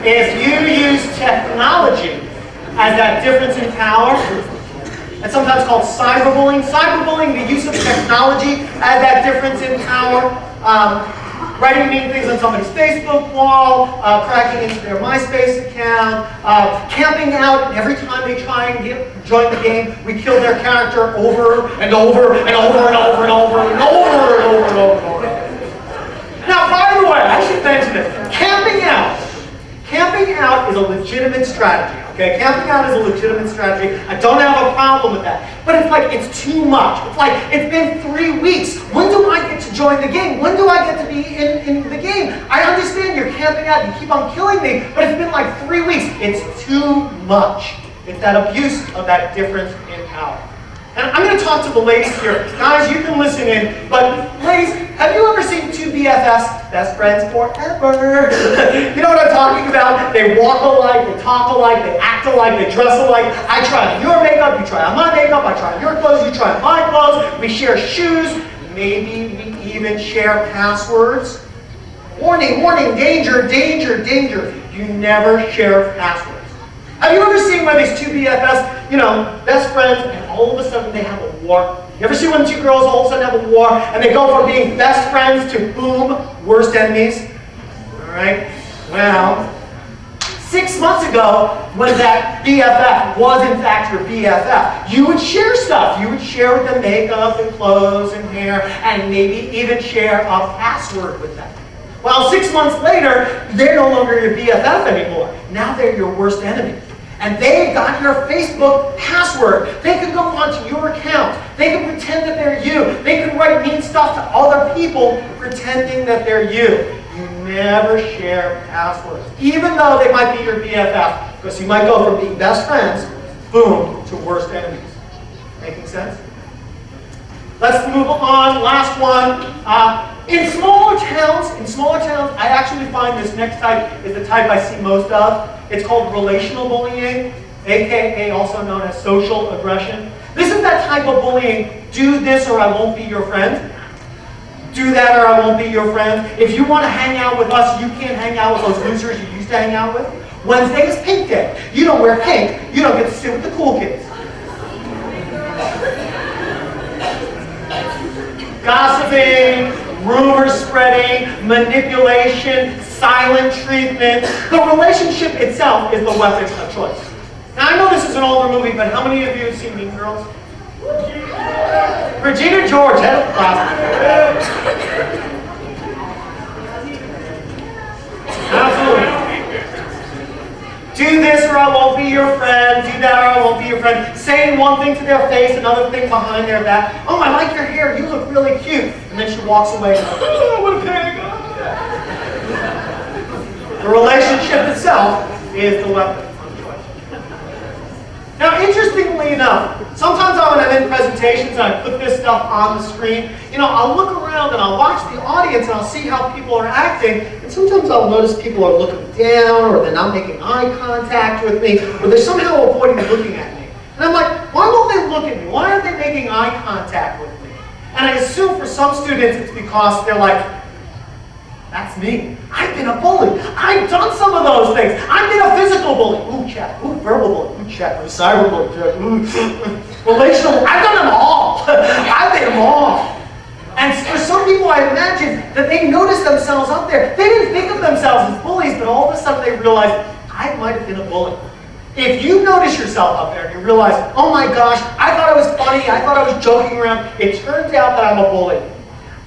If you use technology as that difference in power, it's sometimes called cyberbullying. Cyberbullying, the use of technology as that difference in power. Writing mean things on somebody's Facebook wall, cracking into their MySpace account, camping out, and every time they try and join the game, we kill their character over and over and over and over and over and over and over and over and over. Now, by the way, I should mention this. Camping out is a legitimate strategy. Okay, camping out is a legitimate strategy. I don't have a problem with that. But it's like, it's too much. It's like, it's been 3 weeks. When do I get to join the game? When do I get to be in the game? I understand you're camping out, you keep on killing me, but it's been like 3 weeks. It's too much. It's that abuse of that difference in power. And I'm going to talk to the ladies here. Guys, you can listen in, but ladies, have you ever seen two BFFs, best friends forever? You know what I'm talking about? They walk alike, they talk alike, they act alike, they dress alike. I try on your makeup, you try on my makeup, I try on your clothes, you try on my clothes. We share shoes, maybe we even share passwords. Warning, warning, danger, danger, danger. You never share passwords. Have you ever seen one of these two BFFs, you know, best friends, and all of a sudden they have a war? You ever see when two girls all of a sudden have a war, and they go from being best friends to, boom, worst enemies? All right? Well, 6 months ago, when that BFF was in fact your BFF, you would share stuff. You would share with them makeup and clothes and hair, and maybe even share a password with them. Well, 6 months later, they're no longer your BFF anymore. Now they're your worst enemy. And they've got your Facebook password. They can go onto your account. They can pretend that they're you. They can write mean stuff to other people pretending that they're you. You never share passwords, even though they might be your BFF, because you might go from being best friends, boom, to worst enemies. Making sense? Let's move on. Last one. In smaller towns, I actually find this next type is the type I see most of. It's called relational bullying, aka also known as social aggression. This is that type of bullying. Do this or I won't be your friend. Do that or I won't be your friend. If you want to hang out with us, you can't hang out with those losers you used to hang out with. Wednesday is pink day. You don't wear pink. You don't get to sit with the cool kids. Gossiping, rumor spreading, manipulation, silent treatment. The relationship itself is the weapon of choice. Now I know this is an older movie, but how many of you have seen Mean Girls? Regina George, head of the class. Absolutely. Do this or I won't be your friend. Do that or I won't be your friend. Saying one thing to their face, another thing behind their back. Oh, I like your hair. You look really cute. And then she walks away and goes, oh, what a pig. The relationship itself is the weapon of choice. Now, interestingly enough, sometimes when I'm in presentations and I put this stuff on the screen, you know, I'll look around and I'll watch the audience and I'll see how people are acting. And sometimes I'll notice people are looking down, or they're not making eye contact with me, or they're somehow avoiding looking at me. And I'm like, why won't they look at me? Why aren't they making eye contact with me? And I assume for some students it's because they're like, that's me. I've been a bully. I've done some of those things. I've been a physical bully. Ooh, check. Ooh, verbal bully. Ooh, check. Ooh, cyber bully. Check. Ooh, relational. I've done them all. I've been them all. And for some people, I imagine that they noticed themselves up there. They didn't think of themselves as bullies, but all of a sudden they realized, I might have been a bully. If you notice yourself up there and you realize, oh my gosh, I thought I was funny, I thought I was joking around, it turns out that I'm a bully.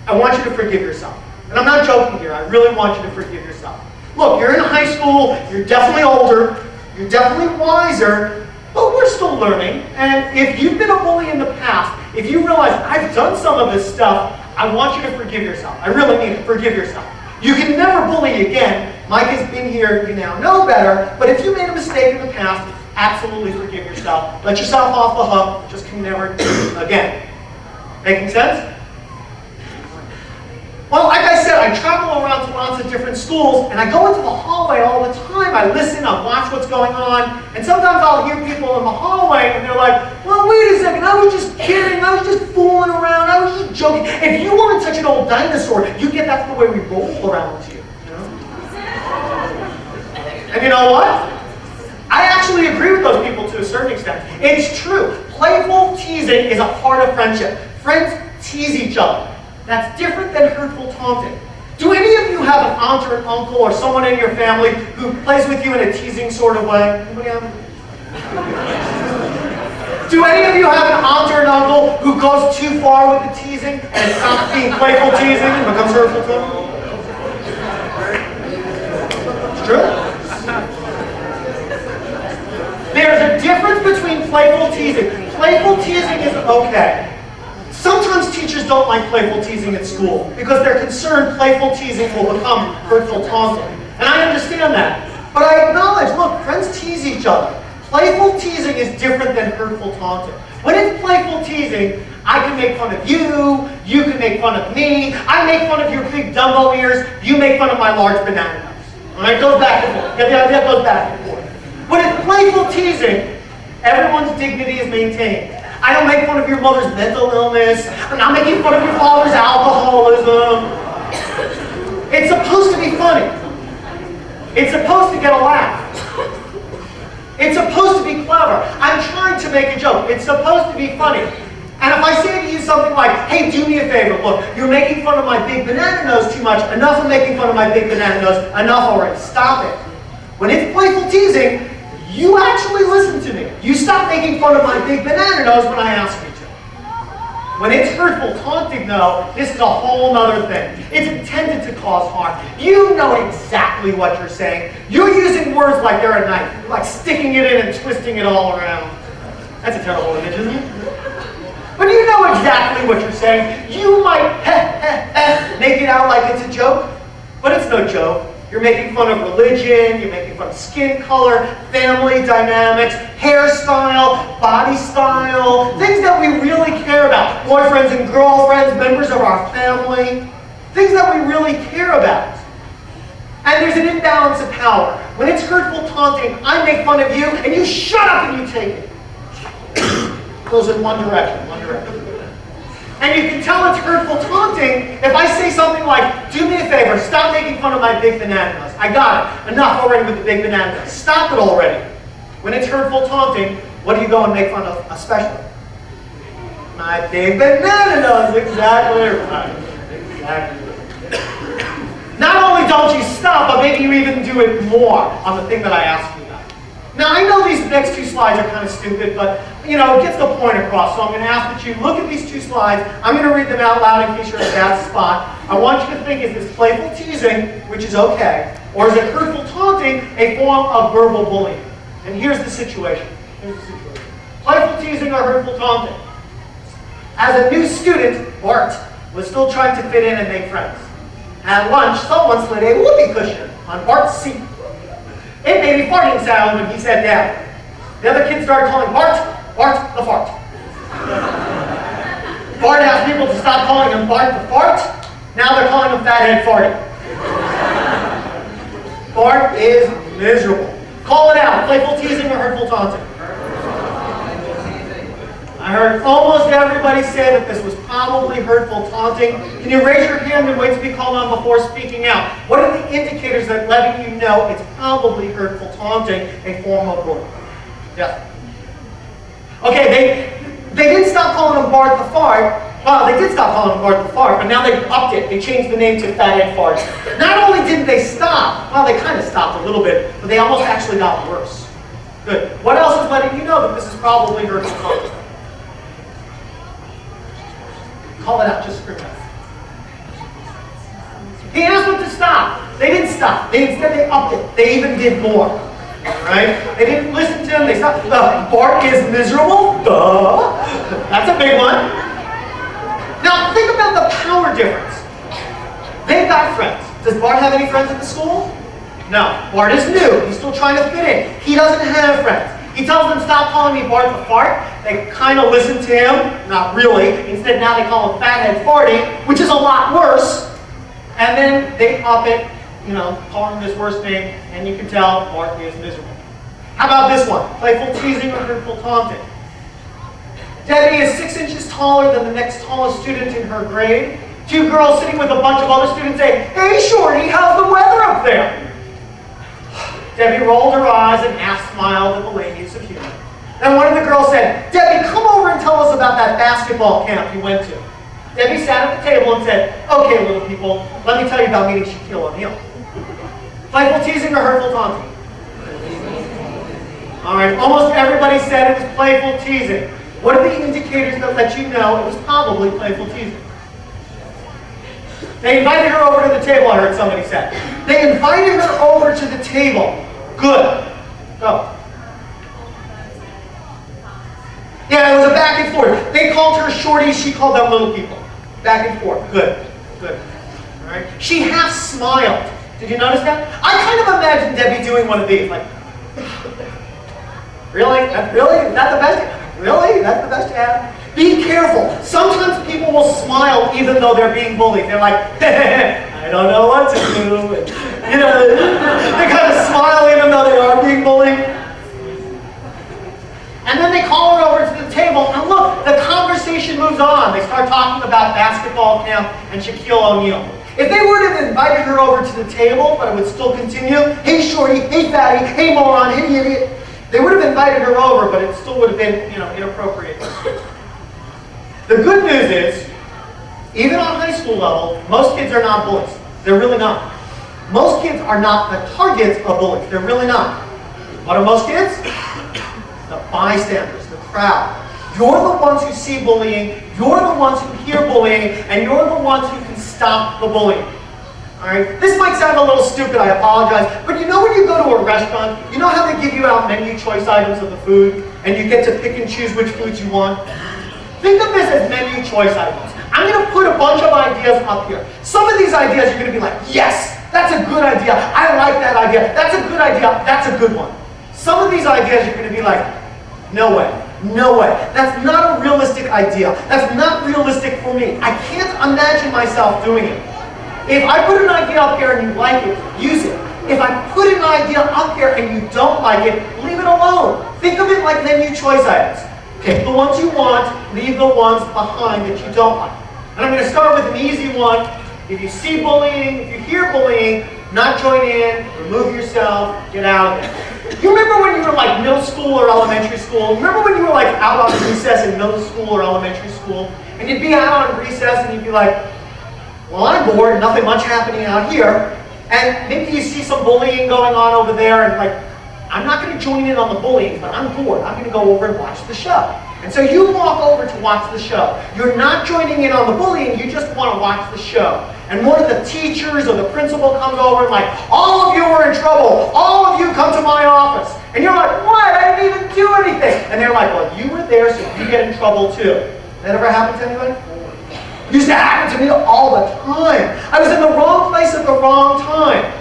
I want you to forgive yourself. And I'm not joking here, I really want you to forgive yourself. Look, you're in high school, you're definitely older, you're definitely wiser, but we're still learning. And if you've been a bully in the past, if you realize, I've done some of this stuff, I want you to forgive yourself. I really mean it, forgive yourself. You can never bully again. Mike has been here, you now know better, but if you made a mistake in the past, absolutely forgive yourself. Let yourself off the hook, just can never do it again. Making sense? Well, like I said, I travel around to lots of different schools, and I go into the hallway all the time. I listen, I watch what's going on, and sometimes I'll hear people in the hallway, and they're like, well, wait a second, I was just kidding, I was just fooling around, I was just joking. If you want to touch an old dinosaur, you get that's the way we roll around here, you know? And you know what? I actually agree with those people to a certain extent. It's true. Playful teasing is a part of friendship. Friends tease each other. That's different than hurtful taunting. Do any of you have an aunt or an uncle or someone in your family who plays with you in a teasing sort of way? Anybody have it? Do any of you have an aunt or an uncle who goes too far with the teasing and stops being playful teasing and becomes hurtful taunting? It's true. There's a difference between playful teasing. Playful teasing is okay. Sometimes teachers don't like playful teasing at school because they're concerned playful teasing will become hurtful taunting. And I understand that. But I acknowledge, look, friends tease each other. Playful teasing is different than hurtful taunting. When it's playful teasing, I can make fun of you, you can make fun of me, I make fun of your big Dumbo ears, you make fun of my large banana nose. All right, it goes back and forth. The idea goes back and forth. When it's playful teasing, everyone's dignity is maintained. I don't make fun of your mother's mental illness. I'm not making fun of your father's alcoholism. It's supposed to be funny. It's supposed to get a laugh. It's supposed to be clever. I'm trying to make a joke. It's supposed to be funny. And if I say to you something like, hey, do me a favor, look, you're making fun of my big banana nose too much. Enough of making fun of my big banana nose. Enough already. Stop it. When it's playful teasing, you actually listen to me. You stop making fun of my big banana nose when I ask you to. When it's hurtful taunting, though, this is a whole other thing. It's intended to cause harm. You know exactly what you're saying. You're using words like they're a knife. You're like sticking it in and twisting it all around. That's a terrible image, isn't it? But you know exactly what you're saying. You might make it out like it's a joke, but it's no joke. You're making fun of religion, you're making fun of skin color, family dynamics, hairstyle, body style, things that we really care about. Boyfriends and girlfriends, members of our family, things that we really care about. And there's an imbalance of power. When it's hurtful taunting, I make fun of you, and you shut up and you take it. Goes in one direction. And you can tell it's hurtful taunting if I say something like, do me a favor, stop making fun of my big banana nose. I got it. Enough already with the big banana nose. Stop it already. When it's hurtful taunting, what do you go and make fun of especially? My big banana nose. Exactly right. Exactly. Not only don't you stop, but maybe you even do it more on the thing that I asked you about. Now, I know these next two slides are kind of stupid, but you know, it gets the point across. So I'm going to ask that you look at these two slides. I'm going to read them out loud in case you're in a bad spot. I want you to think, is this playful teasing, which is okay, or is it hurtful taunting, a form of verbal bullying? And here's the situation. Playful teasing or hurtful taunting. As a new student, Bart was still trying to fit in and make friends. At lunch, someone slid a whoopee cushion on Bart's seat. It made a farting sound when he sat down. The other kids started calling Bart the fart. Bart asked people to stop calling him Bart the fart. Now they're calling him Fathead Farty. Bart is miserable. Call it out. Playful teasing or hurtful taunting? I heard almost everybody say that this was probably hurtful taunting. Can you raise your hand and wait to be called on before speaking out? What are the indicators that letting you know it's probably hurtful taunting, a form of bullying? Yeah. Okay, they didn't stop calling him Bart the fart. Well, they did stop calling him Bart the fart, but now they upped it. They changed the name to Fathead Farty. Not only didn't they stop, well, they kind of stopped a little bit, but they almost actually got worse. Good. What else is letting you know that this is probably hurtful taunting? Call it out, just scream it out. He asked them to stop. They didn't stop. Instead, they upped it. They even did more. Right? They didn't listen to him. They stopped. Bart is miserable. Duh. That's a big one. Now, think about the power difference. They've got friends. Does Bart have any friends at the school? No. Bart is new. He's still trying to fit in. He doesn't have friends. He tells them, stop calling me Bart the fart. They kind of listen to him. Not really. Instead, now they call him Fathead Farty, which is a lot worse. And then they up it, you know, call him this worst name, and you can tell Bart is miserable. How about this one? Playful teasing or hurtful taunting? Debbie is 6 inches taller than the next tallest student in her grade. Two girls sitting with a bunch of other students say, hey, Shorty, how's the weather up there? Debbie rolled her eyes and half smiled at the lame use of humor. Then one of the girls said, Debbie, come over and tell us about that basketball camp you went to. Debbie sat at the table and said, okay, little people, let me tell you about meeting Shaquille O'Neal. Playful teasing or hurtful taunting? All right, almost everybody said it was playful teasing. What are the indicators that let you know it was probably playful teasing? They invited her over to the table, I heard somebody say. They invited her over to the table. Good. Go. Yeah, it was a back and forth. They called her shorties, she called them little people. Back and forth. Good. Good. All right. She half smiled. Did you notice that? I kind of imagine Debbie doing one of these, like, really? Really? Is that the best? Really? That's the best you have? Be careful. Sometimes people will smile even though they're being bullied. They're like, I don't know what to do. And, they kind of smile even though they are being bullied. And then they call her over to the table, and look, the conversation moves on. They start talking about basketball camp and Shaquille O'Neal. If they would have invited her over to the table, but it would still continue, hey shorty, hey fatty, hey moron, hey idiot, they would have invited her over, but it still would have been, inappropriate. The good news is, even on high school level, most kids are not bullies. They're really not. Most kids are not the targets of bullies. They're really not. What are most kids? The bystanders, the crowd. You're the ones who see bullying, you're the ones who hear bullying, and you're the ones who can stop the bullying. Alright? This might sound a little stupid, I apologize, but you know when you go to a restaurant, you know how they give you out menu choice items of the food, and you get to pick and choose which foods you want? Think of this as menu choice items. I'm going to put a bunch of ideas up here. Some of these ideas you're going to be like, yes, that's a good idea, I like that idea, that's a good idea, that's a good one. Some of these ideas you're going to be like, no way, no way. That's not a realistic idea. That's not realistic for me. I can't imagine myself doing it. If I put an idea up here and you like it, use it. If I put an idea up here and you don't like it, leave it alone. Think of it like menu choice items. Pick the ones you want, leave the ones behind that you don't like. And I'm going to start with an easy one. If you see bullying, if you hear bullying, not join in, remove yourself, get out of there. You remember when you were like middle school or elementary school? Remember when you were like out on recess in middle school or elementary school? And you'd be out on recess and you'd be like, well, I'm bored, nothing much happening out here. And maybe you see some bullying going on over there and like, I'm not going to join in on the bullying, but I'm bored. I'm going to go over and watch the show. And so you walk over to watch the show. You're not joining in on the bullying, you just want to watch the show. And one of the teachers or the principal comes over and like, all of you are in trouble. All of you come to my office. And you're like, what? I didn't even do anything. And they're like, well, you were there, so you get in trouble too. That ever happened to anybody? It used to happen to me all the time. I was in the wrong place at the wrong time.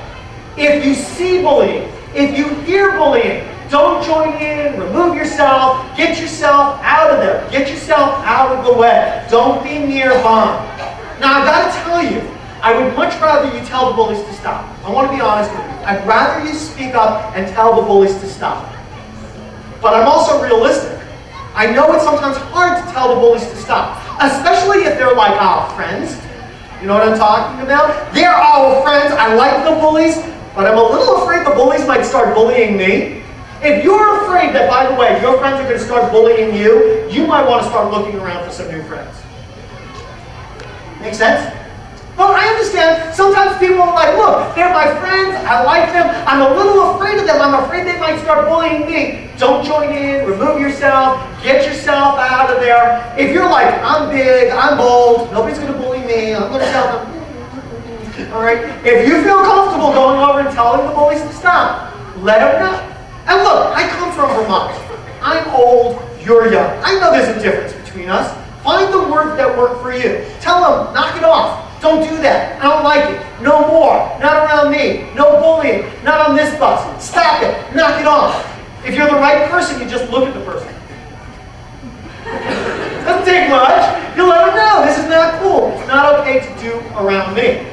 If you see bullying, if you hear bullying, don't join in, remove yourself, get yourself out of there. Get yourself out of the way. Don't be nearby. Now, I've got to tell you, I would much rather you tell the bullies to stop. I want to be honest with you. I'd rather you speak up and tell the bullies to stop. But I'm also realistic. I know it's sometimes hard to tell the bullies to stop, especially if they're like our friends. You know what I'm talking about? They're our friends. I like the bullies, but I'm a little afraid the bullies might start bullying me. If you're afraid that, by the way, your friends are going to start bullying you, you might want to start looking around for some new friends. Make sense? Well, I understand. Sometimes people are like, look, they're my friends, I like them, I'm a little afraid of them, I'm afraid they might start bullying me. Don't join in, remove yourself, get yourself out of there. If you're like, I'm big, I'm bold, nobody's going to bully me, I'm going to tell them. All right? If you feel comfortable going over and telling the bullies to stop, let them know. And look, I come from Vermont. I'm old, you're young. I know there's a difference between us. Find the words that work for you. Tell them, knock it off. Don't do that. I don't like it. No more. Not around me. No bullying. Not on this bus. Stop it. Knock it off. If you're the right person, you just look at the person. Doesn't take much. You let them know. This is not cool. It's not okay to do around me.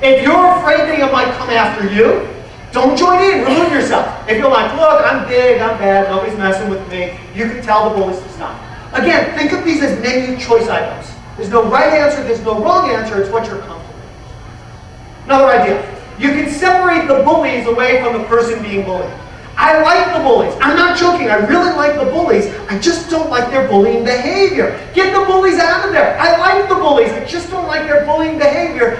If you're afraid that he might come after you, don't join in. Remove yourself. If you're like, look, I'm big, I'm bad, nobody's messing with me, you can tell the bullies to stop. Again, think of these as menu choice items. There's no right answer, there's no wrong answer, it's what you're comfortable with. Another idea. You can separate separate the bullies away from the person being bullied. I like the bullies. I'm not joking. I really like the bullies. I just don't like their bullying behavior. Get the bullies out of there. I like the bullies. I just don't like their bullying behavior.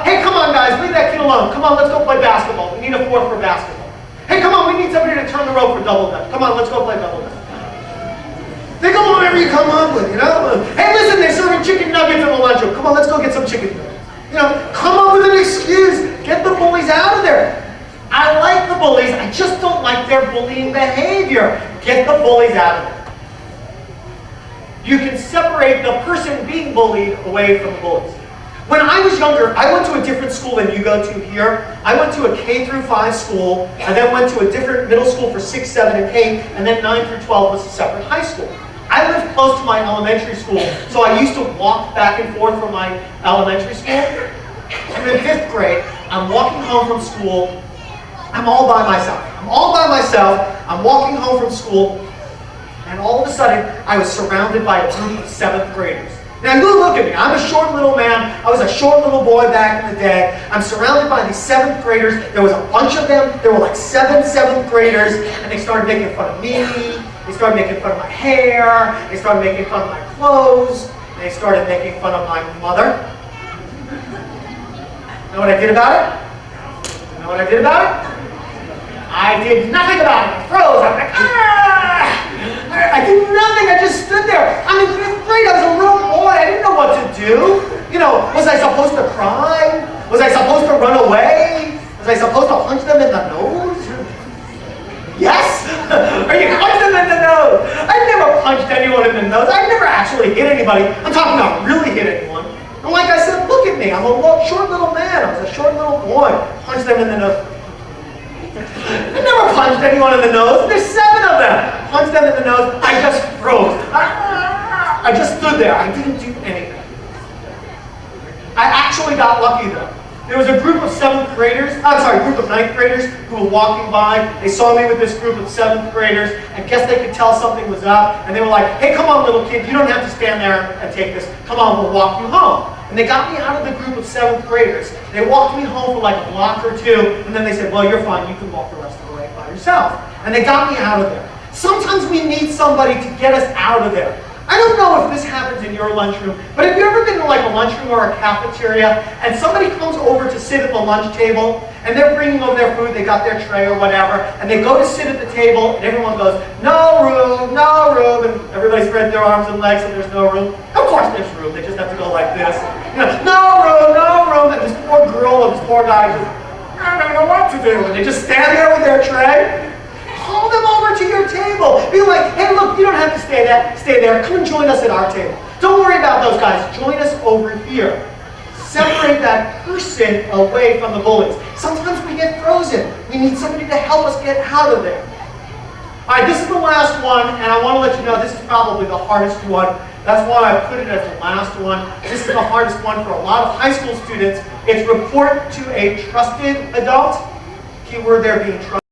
Hey, come on, guys. Leave that kid alone. Come on, let's go play basketball. We need a fourth for basketball. Hey, come on. We need somebody to turn the rope for double dutch. Come on, let's go play double dutch. Think of whatever you come up with, you know? Hey, listen, they're serving chicken nuggets in the lunchroom. Come on, let's go get some chicken nuggets. You know, come up with an excuse. Get the bullies out of there. I like the bullies, I just don't like their bullying behavior. Get the bullies out of there. You can separate the person being bullied away from the bullies. When I was younger, I went to a different school than you go to here. I went to a K through 5 school, and then went to a different middle school for 6, 7, and 8, and then 9 through 12 was a separate high school. I lived close to my elementary school, so I used to walk back and forth from my elementary school. I'm in 5th grade, I'm walking home from school, I'm all by myself. I'm walking home from school, and all of a sudden, I was surrounded by a group of 7th graders. Now, you look at me. I'm a short little man. I was a short little boy back in the day. I'm surrounded by these 7th graders. There was a bunch of them. There were like 7 7th graders, and they started making fun of me. They started making fun of my hair. They started making fun of my clothes. They started making fun of my mother. Know what I did about it? Know what I did about it? I did nothing about it. I froze. I'm like, I did nothing. I just stood there. I'm in 5th grade. I was a little boy. I didn't know what to do. You know, was I supposed to cry? Was I supposed to run away? Was I supposed to punch them in the nose? Yes? Are you punch them in the nose? I never punched anyone in the nose. I never actually hit anybody. I'm talking about really hit anyone. And like I said, look at me. I'm a short little man. I was a short little boy. Punch them in the nose. I never punched anyone in the nose. There's 7 of them. Punched them in the nose. I just froze. I just stood there. I didn't do anything. I actually got lucky though. There was a group of 7th graders, group of 9th graders who were walking by. They saw me with this group of 7th graders. I guess they could tell something was up. And they were like, hey, come on, little kid. You don't have to stand there and take this. Come on, we'll walk you home. And they got me out of the group of 7th graders. They walked me home for like a block or 2. And then they said, well, you're fine. You can walk the rest of the way by yourself. And they got me out of there. Sometimes we need somebody to get us out of there. I don't know if this happens in your lunchroom, but have you ever been to like a lunchroom or a cafeteria and somebody comes over to sit at the lunch table and they're bringing over their food, they got their tray or whatever, and they go to sit at the table and everyone goes, no room, and everybody spreads their arms and legs and there's no room. Of course there's room, they just have to go like this. You know, no room, and this poor girl and this poor guy just, I don't know what to do. And they just stand there with their tray. Call them over to your table. Be like, hey, look, you don't have to stay there. Come and join us at our table. Don't worry about those guys. Join us over here. Separate that person away from the bullies. Sometimes we get frozen. We need somebody to help us get out of there. All right, this is the last one, and I want to let you know this is probably the hardest one. That's why I put it as the last one. This is the hardest one for a lot of high school students. It's report to a trusted adult. Keyword there being trusted.